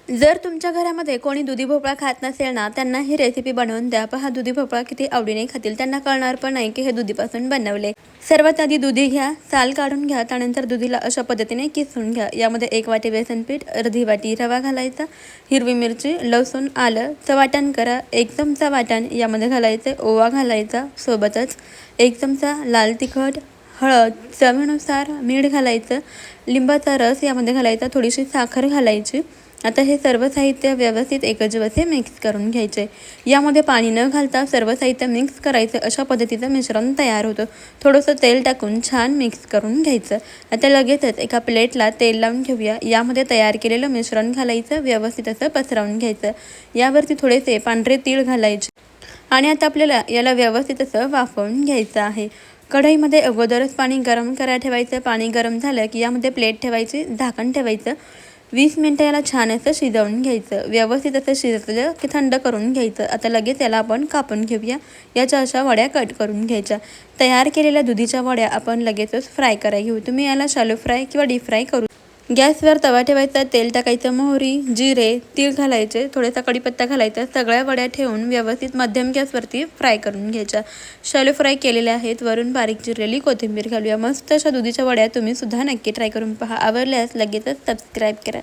जर तुमच्या घरामध्ये कोणी दुधी भोपळा खात नसेल ना, त्यांना ही रेसिपी बनवून द्या. पहा दुधी भोपळा किती आवडीने खातील. त्यांना कळणार पण नाही की हे दुधीपासून बनवले. सर्वात आधी दुधी घ्या, साल काढून घ्या. त्यानंतर दुधीला अशा पद्धतीने किसून घ्या. यामध्ये 1 वाटी बेसन पीठ, अर्धी वाटी रवा घालायचा, हिरवी मिरची, लसूण, आलं वाटण करा. 1 चमचा वाटण यामध्ये घालायचे, ओवा घालायचा, सोबतच 1 चमचा लाल तिखट, हळद, चवीनुसार मीठ घालायचं, लिंबाचा रस यामध्ये घालायचा, थोडीशी साखर घालायची. आता हे सर्व साहित्य व्यवस्थित एकजीव मिक्स करून घ्यायचे. यामध्ये पाणी न घालता सर्व साहित्य मिक्स करायचं. अशा पद्धतीचं मिश्रण तयार होतं. थोडंसं तेल टाकून छान मिक्स करून घ्यायचं. आता लगेचच एका प्लेटला तेल लावून घेऊया. यामध्ये तयार केलेलं मिश्रण घालायचं, व्यवस्थित असं पसरवून घ्यायचं. यावरती थोडेसे पांढरे तीळ घालायचे आणि आता आपल्याला याला व्यवस्थित असं वाफवून घ्यायचं आहे. कढईमध्ये अगोदरच पाणी गरम करायला ठेवायचं. पाणी गरम झालं की यामध्ये प्लेट ठेवायची, झाकण ठेवायचं. 20 मिनिटं याला छान असं शिजवून घ्यायचं. व्यवस्थित असं शिजलं की थंड करून घ्यायचं. आता लगेच याला आपण कापून घेऊया. याच्या अशा वड्या कट करून घ्यायच्या. तयार केलेल्या दुधीच्या वड्या आपण लगेचच फ्राय करायला घेऊ. तुम्ही याला शॅलो फ्राय किंवा डीप फ्राय करू. गॅसवर तवा ठेवायचा, तेल टाकायचं, मोहरी, जिरे, तीळ घालायचे, थोडासा कढीपत्ता घालायचा. सगळ्या वड्या ठेवून व्यवस्थित मध्यम गॅसवरती फ्राय करून घ्यायच्या. शॅलो फ्राय केलेल्या आहेत. वरून बारीक चिरलेली कोथिंबीर घालूया. मस्त अशा दुधीच्या वड्या तुम्ही सुद्धा नक्की ट्राय करून पहा. आवडल्यास लगेचच सबस्क्राईब करा.